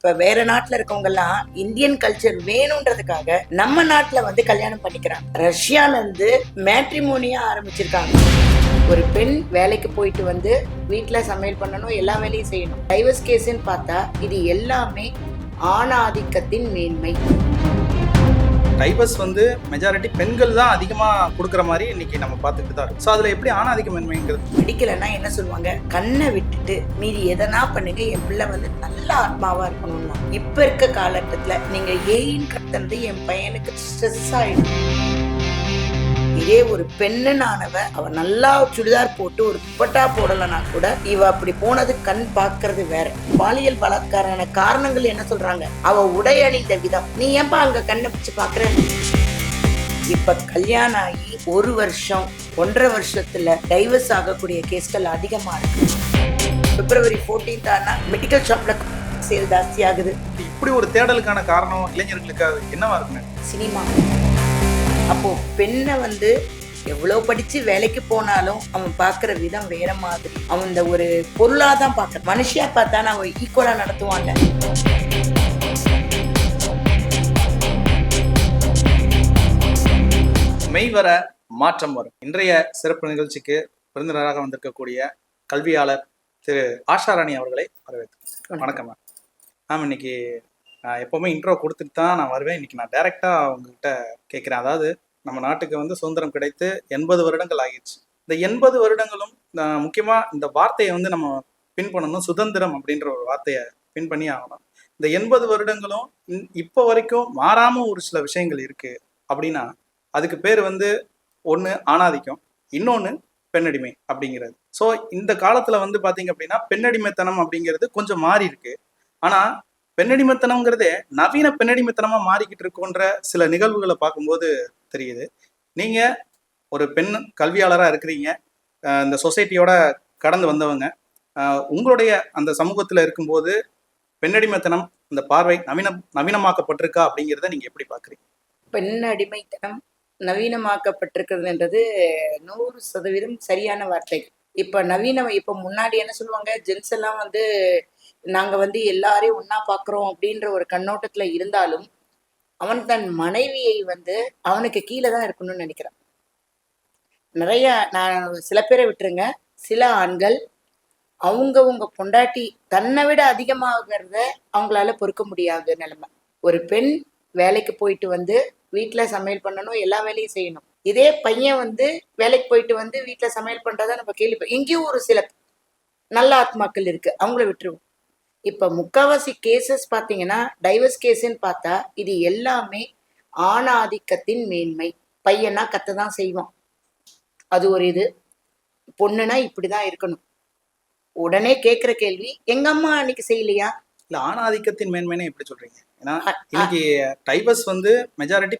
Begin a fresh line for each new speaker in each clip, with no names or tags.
இப்ப வேற நாட்டுல இருக்கவங்க எல்லாம் இந்தியன் கல்ச்சர் வேணும்ன்றதுக்காக நம்ம நாட்டுல வந்து கல்யாணம் பண்ணிக்கிறாங்க. ரஷ்யால இருந்து மேட்ரிமோனியா ஆரம்பிச்சிருக்காங்க. ஒரு பெண் வேலைக்கு போயிட்டு வந்து வீட்டுல சமையல் பண்ணணும், எல்லா வேலையும் செய்யணும். டைவர்ஸ் கேஸ்ன்னு பார்த்தா இது எல்லாமே ஆணாதிக்கத்தின் மேன்மை.
டைவர்ஸ் வந்து மெஜாரிட்டி பெண்கள் தான் அதிகமாக கொடுக்குற மாதிரி இன்னைக்கு நம்ம பார்த்துக்கிட்டு தான் இருக்கோம். ஸோ அதில் எப்படி ஆணாதிக்கம் மென்மைங்கிறது?
பிடிக்கலன்னா என்ன சொல்லுவாங்க, கண்ணை விட்டுட்டு மீதி எதனா பண்ணுங்க, என் பிள்ளை வந்து நல்ல ஆத்மாவா இருக்கணும்னா. இப்ப இருக்க காலகட்டத்துல நீங்க ஏன் கத்துறது என் பையனுக்கு ஸ்ட்ரெஸ் ஆயிடும். இதே ஒரு பெண்ணானவ அவ நல்லா சுடிதார் போட்டு ஒரு துப்பட்டா போடலனா கூட இவ அப்படி போனது கண் பாக்குறது வேற. பாலியல் பலாத்காரான காரணங்கள் என்ன சொல்றாங்க, அவ உடை அணிந்த விதம். நீ ஏன்பா அங்க கண்ணை பிடிச்சு பாக்குற? இப்ப கல்யாணம் ஆகி 1 வருஷம் 1.5 வருஷத்துல டைவர்ஸ் ஆகக்கூடிய கேஸ்கள் அதிகமா இருக்கு. பிப்ரவரி 14 ஆனா மெடிக்கல் ஷாப்ல சேல் ஜாஸ்தி ஆகுது.
இப்படி ஒரு தேடலுக்கான காரணம் இளைஞர்களுக்கு அது என்னவா இருக்குங்க?
சினிமா. அப்போ பெண்ணை வந்து எவ்வளவு படிச்சு வேலைக்கு போனாலும் அவன் பாக்குற விதம் வேற மாதிரி. அவன் இந்த ஒரு பொருளாதான் பார்க்க, மனுஷியா பார்த்தா அவன் ஈக்குவலா நடத்துவான்ல.
மெய் வர மாற்றம் வரும். இன்றைய சிறப்பு நிகழ்ச்சிக்கு விருந்தினராக வந்திருக்கக்கூடிய கல்வியாளர் திரு ஆஷாராணி அவர்களை வரவேற்கிறேன். வணக்கம் மேம். இன்னைக்கு எப்பவுமே இன்ட்ரோ கொடுத்துட்டு தான் நான் வருவேன். இன்னைக்கு நான் டைரக்டா உங்ககிட்ட கேட்கிறேன். அதாவது நம்ம நாட்டுக்கு வந்து சுதந்திரம் கிடைத்து 80 வருடங்கள் ஆகிடுச்சு. இந்த 80 வருடங்களும் முக்கியமா இந்த வார்த்தையை வந்து நம்ம பின் பண்ணணும். சுதந்திரம் அப்படின்ற ஒரு வார்த்தையை பின் பண்ணி ஆகணும். இந்த 80 வருடங்களும் இப்போ வரைக்கும் மாறாம ஒரு சில விஷயங்கள் இருக்கு அப்படின்னா அதுக்கு பேர் வந்து ஒன்று ஆணாதிக்கம், இன்னொன்று பெண்ணடிமை அப்படிங்கிறது. ஸோ இந்த காலத்துல வந்து பாத்தீங்க அப்படின்னா பெண்ணடிமைத்தனம் அப்படிங்கிறது கொஞ்சம் மாறி இருக்கு. ஆனா பெண்ணடிமைத்தனம்ங்கிறதே நவீன பெண்ணடிமைத்தனமா மாறிக்கிட்டு இருக்குன்ற சில நிகழ்வுகளை பார்க்கும்போது தெரியுது. நீங்க ஒரு பெண் கல்வியாளரா இருக்கிறீங்க, இந்த சொசைட்டியோட கடந்து வந்தவங்க. உங்களுடைய அந்த சமூகத்துல இருக்கும்போது பெண்ணடிமைத்தனம் இந்த பார்வை நவீனமாக்கப்பட்டிருக்கா அப்படிங்கிறத நீங்க எப்படி பாக்குறீங்க?
பெண் அடிமைத்தனம் நவீனமாக்கப்பட்டிருக்கிறதுன்றது 100% சரியான வார்த்தை. இப்ப முன்னாடி என்ன சொல்லுவாங்க, ஜென்ஸ் எல்லாம் வந்து நாங்க வந்து எல்லாரையும் ஒன்னா பாக்குறோம் அப்படின்ற ஒரு கண்ணோட்டத்துல இருந்தாலும் அவன் தன் மனைவியை வந்து அவனுக்கு கீழே தான் இருக்கணும்னு நினைக்கிறான். நிறைய நான் சில பேரை விட்டுருங்க, சில ஆண்கள் அவங்கவுங்க பொண்டாட்டி தன்னை விட அதிகமாகிறத அவங்களால பொறுக்க முடியாத நிலைமை. ஒரு பெண் வேலைக்கு போயிட்டு வந்து வீட்டுல சமையல் பண்ணணும், எல்லா வேலையும் செய்யணும். இதே பையன் வந்து வேலைக்கு போயிட்டு வந்து வீட்டுல சமையல் பண்றதா நம்ம கேள்வி. எங்கேயும் ஒரு சில நல்ல ஆத்மாக்கள் இருக்கு, அவங்கள விட்டுருவோம். இப்ப முக்காவாசி கேசஸ் பாத்தீங்கன்னா டைவர்ஸ் கேஸ்ன்னு பார்த்தா இது எல்லாமே ஆணாதிக்கத்தின் மேன்மை. பையனா கத்ததான் செய்வான், அது ஒரு இது. பொண்ணுனா இப்படிதான் இருக்கணும். உடனே கேட்கிற கேள்வி, எங்க அம்மா அன்னைக்கு செய்யலையா?
இல்ல ஆணாதிக்கத்தின் மேன்மைன்னு எப்படி சொல்றீங்க? ஏன்னா இன்னைக்கு டைவர்ஸ் வந்து மெஜாரிட்டி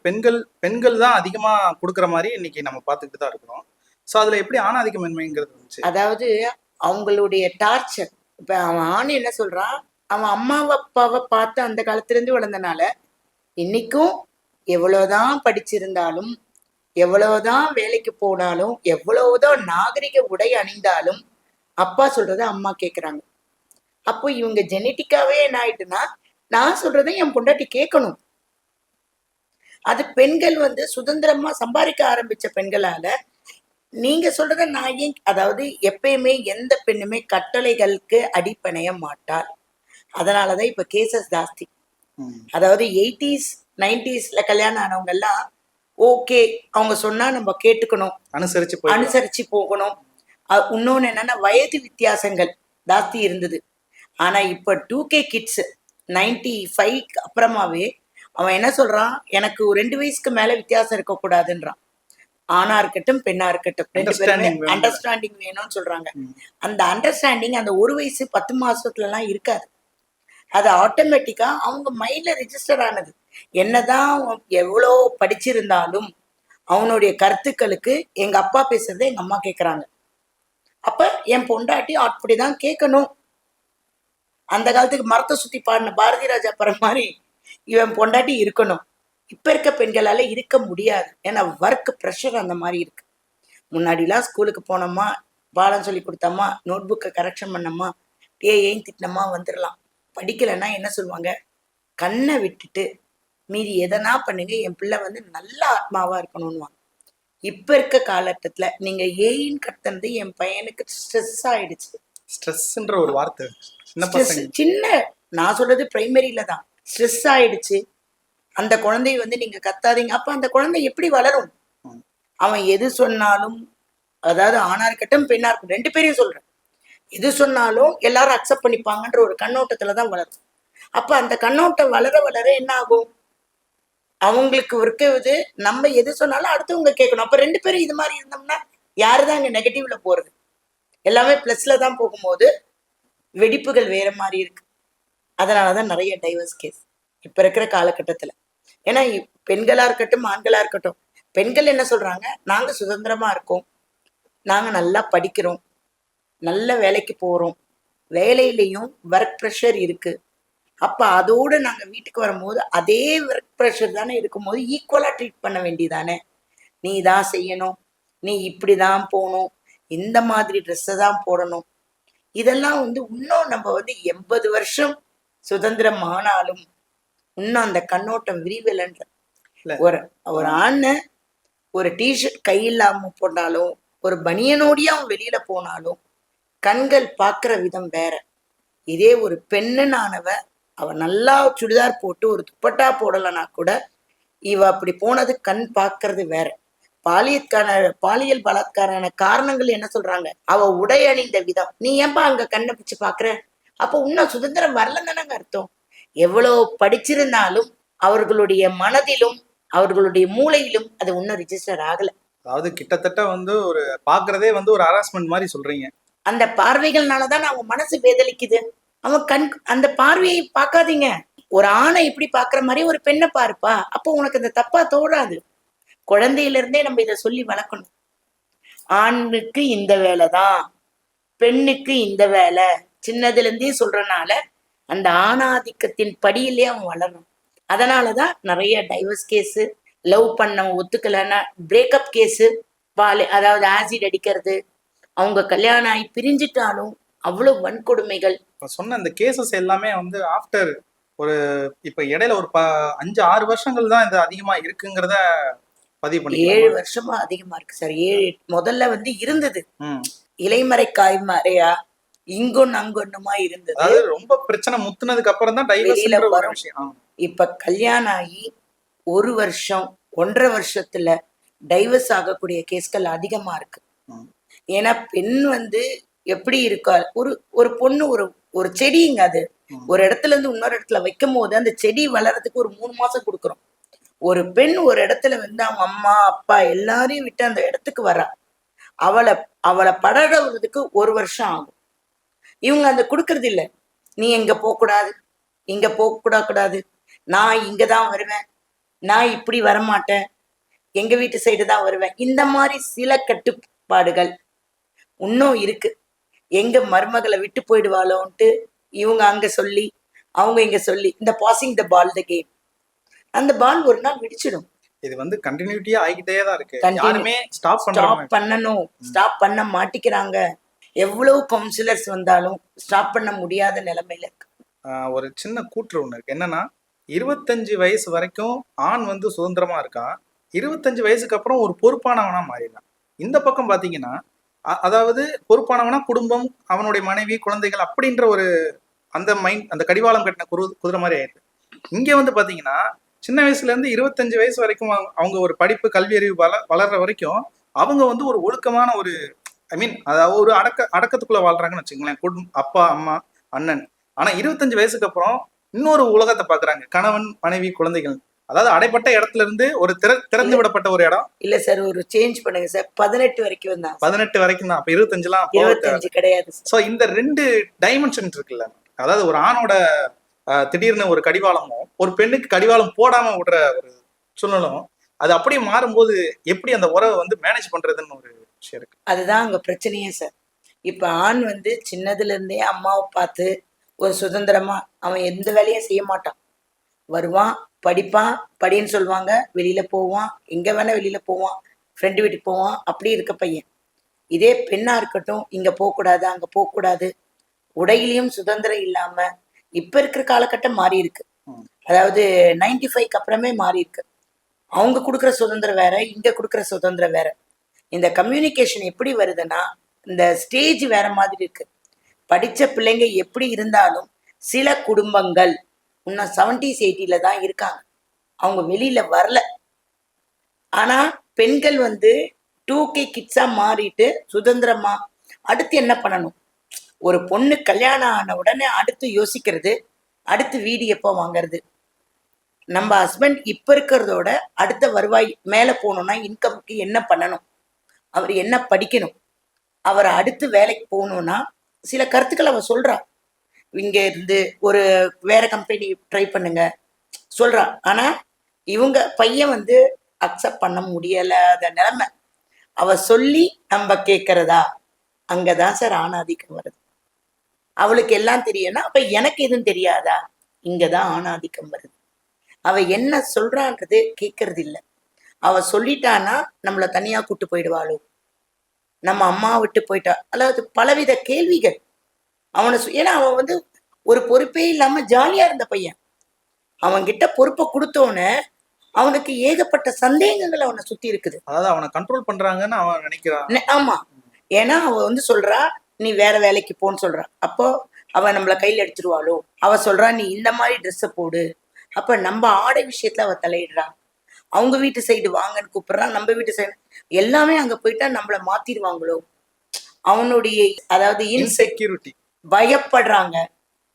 பெண்கள் தான் அதிகமா கொடுக்குற மாதிரி இன்னைக்கு நம்ம பார்த்துக்கிட்டு தான் இருக்கிறோம். ஸோ அதுல எப்படி ஆணாதிக்க மேன்மைங்கிறது இருந்துச்சு?
அதாவது அவங்களுடைய டார்ச்சர். இப்ப அவன் ஆண் என்ன சொல்றான், அவன் அம்மாவை அப்பாவை பார்த்து அந்த காலத்துல இருந்து வளர்ந்தனால இன்னைக்கும் எவ்வளவுதான் படிச்சிருந்தாலும், எவ்வளவுதான் வேலைக்கு போனாலும், எவ்வளவுதான் நாகரிக உடை அணிந்தாலும் அப்பா சொல்றத அம்மா கேட்குறாங்க. அப்போ இவங்க ஜெனட்டிக்காவே என்ன ஆயிட்டுன்னா, நான் சொல்றதை என் பொண்டாட்டி கேட்கணும். அது பெண்கள் வந்து சுதந்திரமா சம்பாதிக்க ஆரம்பிச்ச பெண்களால நீங்க சொல்றத நான் ஏன், அதாவது எப்பயுமே எந்த பெண்ணுமே கட்டளைகளுக்கு அடிப்பணைய மாட்டாள். அதனாலதான் இப்ப கேசஸ் ஜாஸ்தி. அதாவது 80s 90s கல்யாணம் ஆனவங்க எல்லாம் ஓகே, அவங்க சொன்னா நம்ம கேட்டுக்கணும், அனுசரிச்சு போகணும். இன்னொன்னு என்னன்னா வயது வித்தியாசங்கள் ஜாஸ்தி இருந்தது. ஆனா இப்ப 2K கிட்ஸ் 95 அப்புறமாவே அவன் என்ன சொல்றான், எனக்கு 2 வயசுக்கு மேல வித்தியாசம் இருக்கக்கூடாதுன்றான். ஆணா இருக்கட்டும் பெண்ணா இருக்கட்டும், 2 பேருமே அண்டர்ஸ்டாண்டிங் வேணும்னு சொல்றாங்க. அந்த அண்டர்ஸ்டாண்டிங் அந்த 1 வயசு 10 மாசத்துல எல்லாம் இருக்காது. அது ஆட்டோமேட்டிக்கா அவங்க மைண்ட்ல ரெஜிஸ்டர் ஆனது. என்னதான் எவ்வளோ படிச்சிருந்தாலும் அவனுடைய கருத்துக்களுக்கு எங்க அப்பா பேசுறத எங்க அம்மா கேட்கறாங்க. அப்ப என் பொண்டாட்டி அப்படிதான் கேட்கணும். அந்த காலத்துக்கு மரத்தை சுத்தி பாடின பாரதி ராஜா படம் மாதிரி இவன் பொண்டாட்டி இருக்கணும். இப்ப இருக்க பெண்களால இருக்க முடியாது. ஏன்னா ஒர்க் ப்ரெஷர் அந்த மாதிரி இருக்கு. முன்னாடிலாம் ஸ்கூலுக்கு போனோமா, பாடம் சொல்லி கொடுத்தோமா, நோட் புக்கை கரெக்ஷன் பண்ணோமா, ஏன் திட்டினமா வந்துடலாம். படிக்கலைன்னா என்ன சொல்லுவாங்க, கண்ணை விட்டுட்டு மீதி எதனா பண்ணுங்க, என் பிள்ளை வந்து நல்ல ஆத்மாவா இருக்கணும்னுவாங்க. இப்ப இருக்க காலகட்டத்துல நீங்க ஏன்னு கத்துனது என் பையனுக்கு ஸ்ட்ரெஸ் ஆயிடுச்சு.
ஸ்ட்ரெஸ்ன்ற ஒரு வார்த்தை சின்ன
ஸ்ட்ரெஸ்
பசங்க
சின்ன, நான் சொல்றது பிரைமரியில தான் ஸ்ட்ரெஸ் ஆயிடுச்சு. அந்த குழந்தைய வந்து நீங்க கத்தாதீங்க. அப்ப அந்த குழந்தை எப்படி வளரும்?
ம்.
அவன் எது சொன்னாலும், அதாவது ஆணா இருக்கட்டும் பெண்ணா இருக்கட்டும், ரெண்டு பேரையும் சொல்றேன், எது சொன்னாலும் எல்லாரும் அக்செப்ட் பண்ணிப்பாங்கன்ற ஒரு கண்ணோட்டத்துலதான் வளரும். அப்ப அந்த கண்ணோட்டம் வளர வளர என்ன ஆகும், அவங்களுக்கு இருக்கிறது நம்ம எது சொன்னாலும் அடுத்தவங்க கேட்கணும். அப்ப ரெண்டு பேரும் இது மாதிரி இருந்தோம்னா யாருதான் அங்க நெகட்டிவ்ல போறது? எல்லாமே பிளஸ்ல தான் போகும்போது வெடிப்புகள் வேற மாதிரி இருக்கு. அதனாலதான் நிறைய டைவர்ஸ் கேஸ் இப்ப இருக்கிற காலகட்டத்துல. ஏன்னா பெண்களா இருக்கட்டும் ஆண்களா இருக்கட்டும், பெண்கள் என்ன சொல்றாங்க, நாங்க சுதந்திரமா இருக்கோம், நாங்க நல்லா படிக்கிறோம், நல்ல வேலைக்கு போறோம், வேலையிலையும் ஒர்க் ப்ரெஷர் இருக்கு, அப்ப அதோட நாங்க வீட்டுக்கு வரும்போது அதே ஒர்க் ப்ரெஷர் தானே இருக்கும்போது ஈக்குவலா ட்ரீட் பண்ண வேண்டியதானே. நீ தான் செய்யணும், நீ இப்படிதான் போகணும், இந்த மாதிரி ட்ரெஸ்ஸை தான் போடணும். இதெல்லாம் வந்து இன்னும் நம்ம வந்து 80 வருஷம் சுதந்திரம் ஆனாலும் இன்னும் அந்த கண்ணோட்டம் விரிவலைன்ற.
இல்ல
ஒரு ஒரு ஆண் ஒரு டிஷர்ட் கை இல்லாம போட்டாலும், ஒரு பனியனோடியா அவன் வெளியில போனாலும் கண்கள் பார்க்கிற விதம் வேற. இதே ஒரு பெண்ணுனானவ, அவ நல்லா சுடிதார் போட்டு ஒரு துப்பட்டா போடலைன்னா கூட இவ அப்படி போனது கண் பார்க்கறது வேற. பாலியல் பலாத்காரான காரணங்கள் என்ன சொல்றாங்க, அவ உடை அணிந்த விதம். நீ ஏன்பா அங்க கண்ணை பிடிச்சு பாக்குற? அப்போ இன்னும் சுதந்திரம் வரலன்னு தானங்க அர்த்தம். எவ்வளவு படிச்சிருந்தாலும் அவர்களுடைய மனதிலும் அவர்களுடைய மூளையிலும் அது இன்னும் ரிஜிஸ்டர் ஆகல.
அதாவது கிட்டத்தட்ட வந்து ஒரு பாக்குறதே வந்து ஒரு ஹராஸ்மெண்ட் மாதிரி சொல்றீங்க.
அந்த பார்வைகள்னாலதான் அவன் மனசு வேதலிக்குது. அவன் கண் அந்த பார்வையை பார்க்காதீங்க. ஒரு ஆணை எப்படி பாக்குற மாதிரி ஒரு பெண்ணை பாருப்பா, அப்போ உனக்கு அந்த தப்பா தோறாது. குழந்தையில இருந்தே நம்ம இதை சொல்லி வளர்க்கணும். ஆணுக்கு இந்த வேலைதான், பெண்ணுக்கு இந்த வேலை, சின்னதுல இருந்தே சொல்றனால அந்த ஆணாதிக்கத்தின் படியிலே அவன் வளரணும். அதனாலதான் நிறைய டைவர்ஸ் கேஸு, லவ் பண்ண ஒத்துக்கலைன்னா பிரேக்கப் கேஸு, அதாவது ஆசிட் அடிக்கிறது, அவங்க கல்யாணம் ஆகி பிரிஞ்சிட்டாலும் அவ்வளவு வன்கொடுமைகள்.
இப்ப சொன்ன இந்த கேசஸ் எல்லாமே வந்து ஆஃப்டர் ஒரு இப்ப இடையில ஒரு 5-6 வருஷங்கள் தான் இது அதிகமா இருக்குங்கிறத பதிவு பண்ணி
7 வருஷமா அதிகமா இருக்கு சார். 7 முதல்ல வந்து இருந்தது இலைமறை காய்மறையா இங்கொன்னு அங்கொன்னுமா இருந்தது.
அதாவது ரொம்ப பிரச்சனை முத்துனதுக்கு அப்புறம் தான் டைவர்ஸ்ன்ற ஒரு விஷயம்.
இப்ப கல்யாணம் ஆகி 1 வருஷம் 1.5 வருஷத்துல டைவர்ஸ் ஆகக்கூடிய கேஸ்கள் அதிகமா இருக்கு. ஏன்னா பெண் வந்து எப்படி இருக்கா, ஒரு பொண்ணு ஒரு செடிங்க, அது ஒரு இடத்துல இருந்து இன்னொரு இடத்துல வைக்கும் போது அந்த செடி வளர்றதுக்கு ஒரு 3 மாசம் கொடுக்குறோம். ஒரு பெண் ஒரு இடத்துல வந்து அவங்க அம்மா அப்பா எல்லாரையும் விட்டு அந்த இடத்துக்கு வரா, அவளை படறதுக்கு 1 வருஷம் ஆகும். இவங்க அந்த கொடுக்கறது இல்லை. நீ எங்க போகக்கூடாது, இங்க போகக்கூடாது, நான் இங்கதான் வருவேன், நான் இப்படி வரமாட்டேன், எங்க வீட்டு சைடு தான் வருவேன். இந்த மாதிரி சில கட்டுப்பாடுகள் இன்னும் இருக்கு. எங்க மருமகளை விட்டு போயிடுவாளோன்ட்டு இவங்க அங்க சொல்லி அவங்க இங்க சொல்லி, இந்த passing the ball the game, அந்த பால் ஒரு நாள் வெடிச்சிடும்.
இது வந்து கண்டினியூட்டியா ஆகிட்டே தான் இருக்கு. யாருமே ஸ்டாப்
பண்ணணும், ஸ்டாப் பண்ண மாட்டிக்கிறாங்க. எவ்வளவு கவுன்சிலர்ஸ் வந்தாலும் ஸ்டாப் பண்ண முடியாத நிலைமையில இருக்கு.
ஒரு சின்ன கூற்று ஒண்ணு இருக்கு. என்னன்னா 25 வயசு வரைக்கும் ஆண் வந்து சுதந்திரமா இருக்கான், 25 வயசுக்கு அப்புறம் ஒரு பொறுப்பானவனா மாறிடலாம். இந்த பக்கம் பாத்தீங்கன்னா அதாவது பொறுப்பானவனா குடும்பம், அவனுடைய மனைவி, குழந்தைகள் அப்படின்ற ஒரு அந்த மைண்ட், அந்த கடிவாளம் கட்டின குதிரை மாதிரி ஆயிடுது. இங்க வந்து பாத்தீங்கன்னா சின்ன வயசுல இருந்து 25 வயசு வரைக்கும் அவங்க ஒரு படிப்பு கல்வி அறிவு வளர்ற வரைக்கும் அவங்க வந்து ஒரு ஒழுக்கமான ஒரு அதாவது ஒரு அடக்கத்துக்குள்ள வாழ்றாங்கன்னு வச்சுங்களேன். அப்பா அம்மா அண்ணன். ஆனா 25 வயசுக்கு அப்புறம் இன்னொரு உலகத்தை பாக்குறாங்க, கணவன் மனைவி குழந்தைகள். அதாவது அடைப்பட்ட இடத்துல இருந்து ஒரு திறந்து விடப்பட்ட ஒரு இடம்.
இல்ல சார், ஒரு சேஞ்ச் பண்ணுங்க சார். 18 வரைக்கும் தான்.
18 வரைக்கும் தான். அப்ப
25 கிடையாது.
சோ இந்த 2 டைமென்ஷன் இருக்குல்ல, அதாவது ஒரு ஆணோட திடீர்னு ஒரு கடிவாளமும் ஒரு பெண்ணுக்கு கடிவாளம் போடாம விடுற ஒரு சூழ்நிலும், அது அப்படியே மாறும்போது எப்படி அந்த உறவை வந்து மேனேஜ் பண்றதுன்னு ஒரு விஷயம் இருக்கு.
அதுதான் அங்க பிரச்சனையே சார். இப்ப ஆண் வந்து சின்னதுல இருந்தே அம்மாவை பார்த்து ஒரு சுதந்திரமா அவன் எந்த வேலையும் செய்ய மாட்டான். வருவான், படிப்பான், படின்னு சொல்லுவாங்க, வெளியில போவான், எங்க வேணா வெளியில போவான், ஃப்ரெண்டு வீட்டுக்கு போவான், அப்படி இருக்க பையன். இதே பெண்ணா இருக்கட்டும், இங்க போகக்கூடாது அங்க போகக்கூடாது, உடையிலையும் சுதந்திரம் இல்லாம இப்ப இருக்கிற காலகட்டம் மாறி இருக்கு.
ம்.
அதாவது 95க்கு அப்புறமே மாறி இருக்கு. அவங்க கொடுக்குற சுதந்திரம் வேற, இங்க கொடுக்குற சுதந்திரம் வேற. இந்த கம்யூனிகேஷன் எப்படி வருதுன்னா, இந்த ஸ்டேஜ் வேற மாதிரி இருக்கு. படிச்ச பிள்ளைங்க எப்படி இருந்தாலும் சில குடும்பங்கள் இன்னும் 70s 80s தான் இருக்காங்க. அவங்க வெளியில வரல. ஆனா பெண்கள் வந்து 2K கிட்ஸா மாறிட்டு சுதந்திரமா அடுத்து என்ன பண்ணணும்? ஒரு பொண்ணு கல்யாணம் ஆன உடனே அடுத்து யோசிக்கிறது, அடுத்து வீடு எப்போ வாங்குறது? நம்ம ஹஸ்பண்ட் இப்ப இருக்கிறதோட அடுத்த வருவாய் மேல போகணும்னா இன்கம்க்கு என்ன பண்ணணும்? அவர் என்ன படிக்கணும்? அவர் அடுத்து வேலைக்கு போகணும்னா சில கருத்துக்கள் அவ சொல்றா. இங்க இருந்து ஒரு வேற கம்பெனி ட்ரை பண்ணுங்க சொல்றா. ஆனா இவங்க பையன் வந்து அக்செப்ட் பண்ண முடியலாத நிலைமை. அவ சொல்லி நம்ம கேட்கறதா? அங்கதான் சார் ஆணாதிக்கம் வருது. அவளுக்கு எல்லாம் தெரியும்னா அப்ப எனக்கு எதுவும் தெரியாதா? இங்கதான் ஆணாதிக்கம் வருது. அவ என்ன சொல்றான்றது கேட்கறது இல்ல. அவ சொல்லிட்டானா நம்மள தனியா கூட்டு போயிடுவாளோ, நம்ம அம்மா விட்டு போயிட்டா, அதாவது பலவித கேள்விகள் அவனை ஏன்னா அவன் வந்து ஒரு பொறுப்பே இல்லாம ஜாலியா இருந்த பையன். அவன்கிட்ட பொறுப்பை கொடுத்தோன்னு அவனுக்கு ஏகப்பட்ட சந்தேகங்கள் அவனை சுத்தி இருக்குது.
அதாவது அவனை கண்ட்ரோல் பண்றாங்கன்னு அவன் நினைக்கிறான்.
ஆமா, ஏன்னா அவ வந்து சொல்றா நீ வேற வேலைக்கு போன்னு சொல்றா. அப்போ அவ நம்மள கையில எடுத்துருவாளோ. அவ சொல்றா நீ இந்த மாதிரி ட்ரெஸ்ஸை போடு. அப்ப நம்ம ஆடை விஷயத்துல அவ தலையிடுறா. அவங்க வீட்டு சைடு வாங்கன்னு கூப்பிடுறான், நம்ம வீட்டு சைடு எல்லாமே அங்க போயிட்டா நம்மள மாத்திடுவாங்களோ. அவனுடைய அதாவது
இன்செக்யூரிட்டி
பயப்படுறாங்க.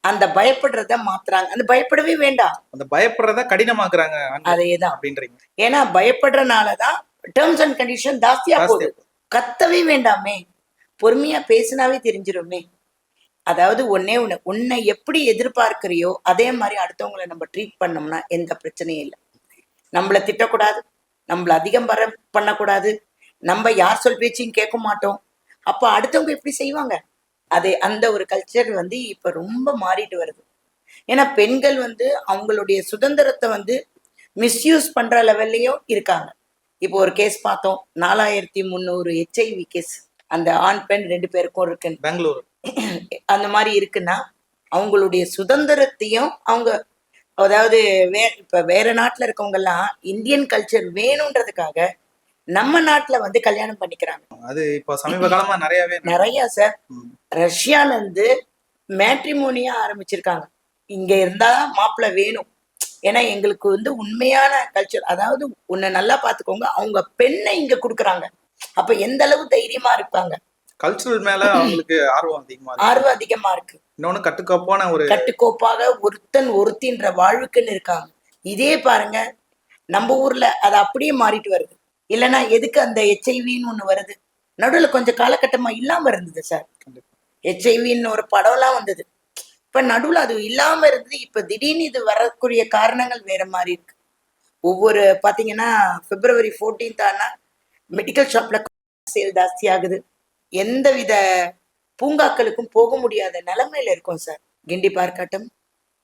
அந்த பயப்படுறத மாத்துறாங்க. அந்த பயப்படவே வேண்டாம்.
அந்த பயப்படுறத கடினமாக்குறாங்க.
அதேதான்
அப்படின்றீங்க.
ஏன்னா பயப்படுறனாலதான் டேர்ம்ஸ் அண்ட் கண்டிஷன் ஜாஸ்தியா போகுது. கத்தவே வேண்டாமே, பொறுமையா பேசினாவே தெரிஞ்சிருமே. அதாவது ஒன்னே ஒண்ணு, உன்னை எப்படி எதிர்பார்க்கிறியோ அதே மாதிரி அடுத்தவங்களை நம்ம ட்ரீட் பண்ணோம்னா எந்த பிரச்சனையும் இல்லை. நம்மள திட்டக்கூடாது, நம்மள அதிகம் பண்ணக்கூடாது, நம்ம யார் சொல் பேச்சையும் கேட்க மாட்டோம். அப்ப அடுத்தவங்க எப்படி செய்வாங்க? அதே அந்த ஒரு கல்ச்சர் வந்து இப்ப ரொம்ப மாறிட்டு வருது. ஏன்னா பெண்கள் வந்து அவங்களுடைய சுதந்திரத்தை வந்து மிஸ்யூஸ் பண்ற லெவல்லையும் இருக்காங்க. இப்போ ஒரு கேஸ் பார்த்தோம், 4300 HIV கேஸ் அந்த ஆண் பெண் 2 பேருக்கும் இருக்கு
பெங்களூர்.
அந்த மாதிரி இருக்குன்னா அவங்களுடைய சுதந்திரத்தையும் அவங்க அதாவது இப்ப வேற நாட்டுல இருக்கவங்க எல்லாம் இந்தியன் கல்ச்சர் வேணும்ன்றதுக்காக நம்ம நாட்டுல வந்து கல்யாணம் பண்ணிக்கிறாங்க.
அது இப்ப சமீப காலமா நிறைய
சார். ரஷ்யால இருந்து மேட்ரிமோனியா ஆரம்பிச்சிருக்காங்க. இங்க இருந்தா மாப்பிள்ளை வேணும், ஏன்னா எங்களுக்கு வந்து உண்மையான கல்ச்சர், அதாவது உன்னை நல்லா பாத்துக்கோங்க, அவங்க பெண்ணை இங்க குடுக்குறாங்க. அப்ப எந்த அளவு தைரியமா இருப்பாங்க.
கல்ச்சரல் மேல அவங்களுக்கு ஆர்வம்
அதிகமா இருக்கு.
இன்னொன்னு
கட்டுக்கோப்பாக ஒருத்தன் ஒருத்தின்ற வாழ்வுக்குன்னு இருக்காங்க. இதே பாருங்க நம்ம ஊர்ல அது அப்படியே மாறிட்டு வருது. இல்லைன்னா எதுக்கு அந்த HIV ஒண்ணு வருது? நடுவுல கொஞ்சம் காலகட்டமா இல்லாம இருந்தது சார். HIV ஒரு படம்லாம் வந்தது. இப்ப நடுவுல அது இல்லாம இருந்தது. இப்ப திடீர்னு இது வரக்கூடிய காரணங்கள் வேற மாதிரி இருக்கு. ஒவ்வொரு பாத்தீங்கன்னா February 14th ஆனா மெடிக்கல் ஷாப்ல சேல் ஜாஸ்தி ஆகுது. எந்தவித பூங்காக்களுக்கும் போக முடியாத நிலைமையில இருக்கும் சார். கிண்டி பார்க்கட்டும்,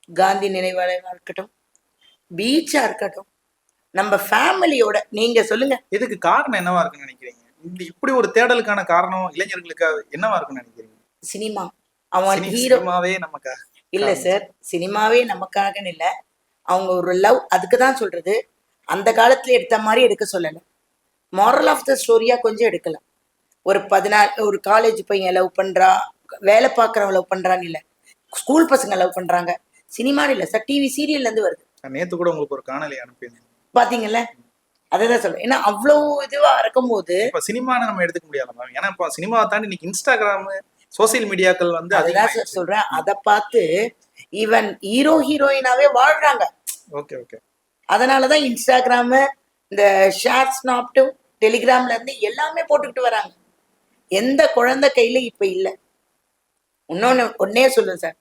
காந்தி நினைவாலயமா இருக்கட்டும், பீச்சா இருக்கட்டும், நம்ம ஃபேமிலியோட நீங்க சொல்லுங்க.
இதுக்கு காரணம் என்னவா இருக்குன்னு நினைக்கிறீங்க? இப்படி ஒரு தேடலுக்கான காரணம் இளைஞர்களுக்கு என்னவா இருக்குன்னு நினைக்கிறீங்க?
சினிமா. அவன்
ஹீரோமாவே நமக்காக
இல்ல சார், சினிமாவே நமக்காக இல்ல. அவங்க ஒரு லவ், அதுக்குதான் சொல்றது. அந்த காலத்துல எடுத்த மாதிரி எடுக்க சொல்லல, மாரல் ஆஃப் த ஸ்டோரியா கொஞ்சம் எடுக்கலாம். ஒரு 14 ஒரு காலேஜ் பையன் லவ் பண்றா, வேலை பார்க்கறவன் லவ் பண்றான்னு இல்ல, ஸ்கூல் பசங்க லவ் பண்றாங்க. சினிமான்னு இல்ல சார், டிவி சீரியல்ல இருந்து வருது.
நேத்து கூட உங்களுக்கு ஒரு காணொலி அனுப்பியிருந்தேன்,
பாத்தீங்கல்ல? அதான் சொல்றேன். ஏன்னா அவ்வளவு இதுவா இருக்கும் போது
இப்ப சினிமான்னு நம்ம எடுத்துக்க முடியாது மேம். ஏன்னா இப்ப சினிமாவை தாண்டி இன்னைக்கு இன்ஸ்டாகிராம் சோசியல் மீடியாக்கள் வந்து
அதுதான் சார் சொல்றேன். அதை பார்த்து ஈவன் ஹீரோ ஹீரோயினாவே வாழ்றாங்க.
Okay okay.
அதனாலதான் இன்ஸ்டாகிராம், இந்த ஷேர் ஸ்னாப்டு, டெலிகிராம்ல இருந்து எல்லாமே போட்டுக்கிட்டு வராங்க. எந்த குழந்தை கையில இப்ப இல்ல. ஒன்னே சொல்லுங்க சார்,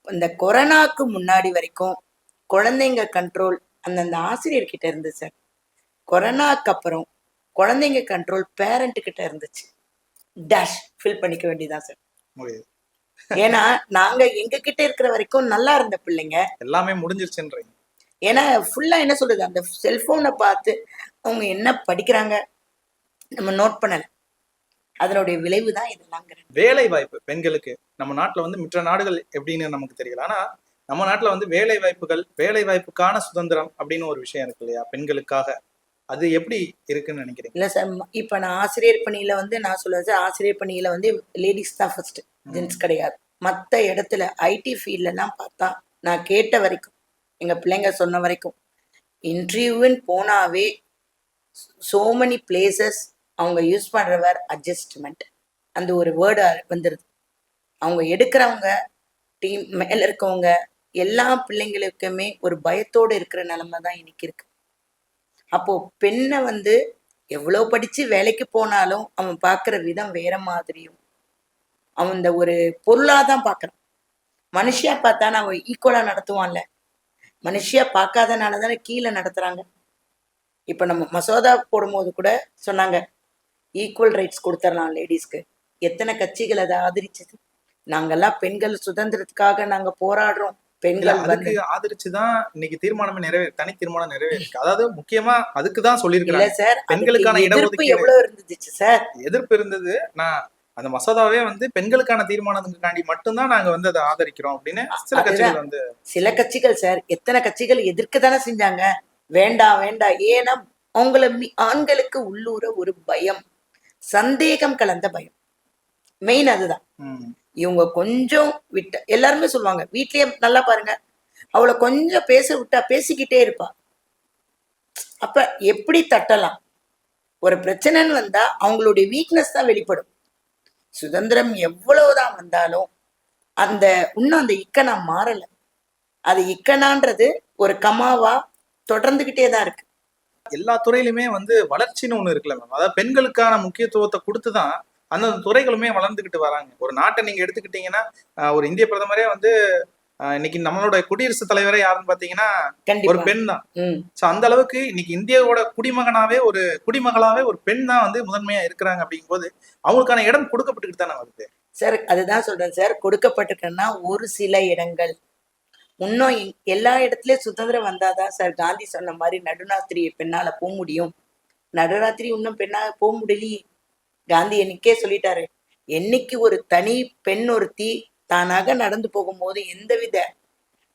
இந்த கொரோனாக்கு முன்னாடி வரைக்கும் குழந்தைங்க கண்ட்ரோல் அந்தந்த ஆசிரியர்கிட்ட இருந்து சார். கொரோனாக்கு அப்புறம் குழந்தைங்க கண்ட்ரோல் பேரண்ட் கிட்ட இருந்துச்சு. டேஷ் ஃபில் பண்ணிக்க வேண்டியதான் சார். ஏன்னா நாங்க எங்க கிட்ட இருக்கிற வரைக்கும் நல்லா இருந்த பிள்ளைங்க
எல்லாமே முடிஞ்சிருச்சுன்றீங்க.
ஏன்னா ஃபுல்லா என்ன சொல்றது, அந்த செல்போனை பார்த்து அவங்க என்ன படிக்கிறாங்க நம்ம நோட் பண்ணல. அதனுடைய விளைவு தான் இதெல்லாம்.
வேலை வாய்ப்பு பெண்களுக்கு நம்ம நாட்டுல வந்து மற்ற நாடுகள் எப்படின்னு நமக்கு தெரியல. ஆனா நம்ம நாட்டுல வந்து வேலை வாய்ப்புக்கான சுதந்திரம் அப்படின்னு ஒரு விஷயம் இருக்கு இல்லையா பெண்களுக்காக, அது எப்படி இருக்குன்னு நினைக்கிறீங்க?
இல்ல சார், இப்ப நான் ஆசிரியர் பணியில வந்து நான் சொல்லுவேன் சார், ஆசிரியர் பணியில வந்து லேடிஸ் தான் ஃபர்ஸ்ட், ஜென்ஸ் கிடையாது. மத்த இடத்துல ஐடி ஃபீல்ட்ல எல்லாம் பார்த்தா, நான் கேட்ட வரைக்கும், எங்க பிள்ளைங்க சொன்ன வரைக்கும், இன்டர்வியூன்னு போனாவே சோ மெனி பிளேசஸ் அவங்க யூஸ் பண்ற வேர் அட்ஜஸ்ட்மெண்ட், அந்த ஒரு வேர்டு வந்துருது. அவங்க எடுக்கிறவங்க, டீம் மேல இருக்கவங்க, எல்லா பிள்ளைங்களுக்குமே ஒரு பயத்தோடு இருக்கிற நிலைமை தான் இன்னைக்கு இருக்கு. அப்போ பெண்ணை வந்து எவ்வளவு படிச்சு வேலைக்கு போனாலும் அவன் பார்க்குற விதம் வேற மாதிரியும், அவன் இந்த ஒரு பொருளாதான் பார்க்கறான். மனுஷியா பார்த்தானா அவன் ஈக்குவலா நடத்துவான்ல, மனுஷியா பார்க்காதனாலதானே கீழே நடத்துறாங்க. இப்ப நம்ம மசோதா போடும்போது கூட சொன்னாங்க ஈக்குவல் ரைட்ஸ் கொடுத்துடலாம் லேடிஸ்க்கு. எத்தனை கட்சிகள் அதை ஆதரிச்சது? நாங்கெல்லாம் பெண்கள் சுதந்திரத்துக்காக நாங்க போராடுறோம். பெண்கள்
அதுக்கு ஆதரிச்சுதான் இன்னைக்கு தீர்மானமே தனி தீர்மானம் நிறைவேறிருக்கு. அதாவது முக்கியமா அதுக்குதான்
இல்ல
சொல்லியிருக்காங்க
சார்,
பெண்களுக்கான
எதிர்ப்பு
இடஒதுக்கீடு.
எவ்வளவு இருந்துச்சு சார்?
எதிர்ப்பு இருந்தது. நான் அந்த மசோதாவே வந்து பெண்களுக்கான தீர்மானத்துக்காண்டி மட்டும்தான் நாங்க வந்து அதை ஆதரிக்கிறோம் அப்படின்னு சில கட்சிகள் வந்து,
சில கட்சிகள் சார், எத்தனை கட்சிகள் எதிர்க்க தானே செஞ்சாங்க. வேண்டாம் வேண்டாம், ஏன்னா அவங்கள ஆண்களுக்கு உள்ளூர ஒரு பயம், சந்தேகம் கலந்த பயம், மெயின் அதுதான். இவங்க கொஞ்சம் விட்ட, எல்லாருமே சொல்லுவாங்க வீட்லயே நல்லா பாருங்க, அவளை கொஞ்சம் பேச விட்டா பேசிக்கிட்டே இருப்பா. அப்ப எப்படி தட்டலாம்? ஒரு பிரச்சனைன்னு வந்தா அவங்களுடைய வீக்னஸ் தான் வெளிப்படும். சுதந்திரம் எவ்வளவுதான் வந்தாலும் அந்த இன்னும் அந்த இக்கனா மாறல. அது இக்கனான்றது ஒரு கமாவா தொடர்ந்துகிட்டே தான் இருக்கு.
எல்லா துறையிலுமே வந்து வளர்ச்சின்னு ஒண்ணு இருக்குல்ல மேம். அதாவது பெண்களுக்கான முக்கியத்துவத்தை கொடுத்துதான் அந்த துறைகளுமே வளர்ந்துகிட்டு வராங்க. ஒரு நாட்டை நீங்க எடுத்துக்கிட்டீங்கன்னா, ஒரு இந்திய பிரதமரே வந்து இன்னைக்கு நம்மளோட குடியரசுத் தலைவரே யாருன்னு பாத்தீங்கன்னா ஒரு பெண் தான். சோ அந்த அளவுக்கு இன்னைக்கு இந்தியாவோட குடிமகளாவே ஒரு பெண் தான் வந்து முதன்மையா இருக்கிறாங்க. அப்படிங்கும் போது அவங்களுக்கான இடம் கொடுக்கப்பட்டுக்கிட்டு தானே வருது
சார். அதுதான் சொல்றேன் சார், கொடுக்கப்பட்டிருக்குன்னா ஒரு சில இடங்கள். இன்னும் எல்லா இடத்துலயும் சுதந்திரம் வந்தாதான் சார் காந்தி சொன்ன மாதிரி நடுராத்திரி பெண்ணால போக முடியும். நடுராத்திரி இன்னும் பெண்ணால போக முடியலையே. காந்தி என்னைக்கே சொல்லிட்டாரு, என்னைக்கு ஒரு தனி பெண் ஒருத்தி தானாக நடந்து போகும்போது எந்தவித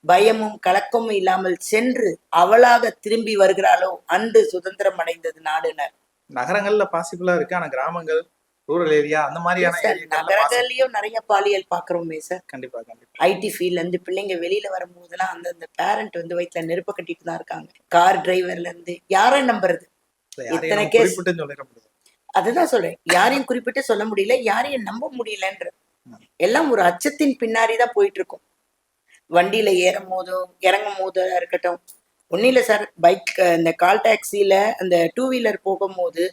பயமும் கலக்கமும் இல்லாமல் சென்று அவளாக திரும்பி வருகிறாளோ அன்று சுதந்திரம் அடைந்தது நாடுனர்.
நகரங்கள்ல பாசிபிளா இருக்கு, ஆனா கிராமங்கள், ரூரல் ஏரியா அந்த மாதிரியான
நகரங்கள்லயும் நிறைய பாலியல் பாக்குறோமே சார்.
கண்டிப்பா கண்டிப்பா.
ஐடி ஃபீல்ட்ல இருந்து பிள்ளைங்க வெளியில வரும்போதெல்லாம் அந்தந்த பேரண்ட் வந்து வயிற்றுல நெருப்ப கட்டிட்டு தான் இருக்காங்க. கார் டிரைவர்ல இருந்து யாரை நம்புறது? இத்தனை கேஸ். அதுதான் சொல்றேன், யாரையும் குறிப்பிட்டு சொல்ல முடியல, யாரையும் நம்ப முடியலன்ற எல்லாம் ஒரு அச்சத்தின் பின்னாடிதான் போயிட்டு இருக்கும். வண்டியில ஏறும் போதும் இறங்கும் போதா இருக்கட்டும். ஒன்னும் இல்லை சார், பைக் இந்த கால் டாக்ஸியில அந்த 2 வீலர் போகும்போது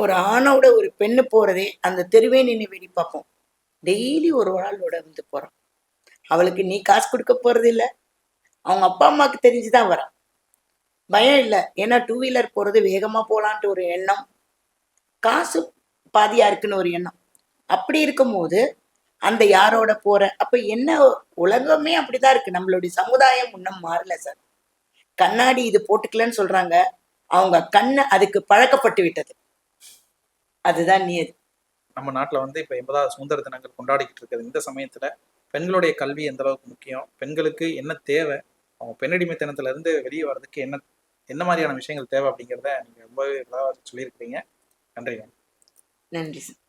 ஒரு ஆணோட ஒரு பெண்ணு போறதே அந்த தெருவே நின்று வேடி பார்ப்போம். டெய்லி ஒரு ஆளோட வந்து போறான். அவளுக்கு நீ காசு கொடுக்க போறது இல்லை, அவங்க அப்பா அம்மாவுக்கு தெரிஞ்சுதான் வரான். பயம் இல்லை, ஏன்னா 2 வீலர் போறது வேகமா போலான்ட்டு ஒரு எண்ணம், காசு பாதியா இருக்குன்னு ஒரு எண்ணம். அப்படி இருக்கும்போது அந்த யாரோட போற, அப்ப என்ன, உலகமே அப்படிதான் இருக்கு. நம்மளுடைய சமுதாயம் இன்னும் மாறல சார். கண்ணாடி இது போட்டுக்கலன்னு சொல்றாங்க, அவங்க கண்ணு அதுக்கு பழக்கப்பட்டு விட்டது. அதுதான் நீது.
நம்ம நாட்டுல வந்து இப்ப 80வது சுதந்திர தினங்கள் கொண்டாடிக்கிட்டு இருக்கிறது இந்த சமயத்துல பெண்களுடைய கல்வி எந்த அளவுக்கு முக்கியம், பெண்களுக்கு என்ன தேவை, அவங்க பெண்ணடிமைத்தனத்துல இருந்து வெளியே வர்றதுக்கு என்ன மாதிரியான விஷயங்கள் தேவை அப்படிங்கிறத நீங்க ரொம்பவே சொல்லியிருக்கிறீங்க. நன்றி.
நன்றி சார்.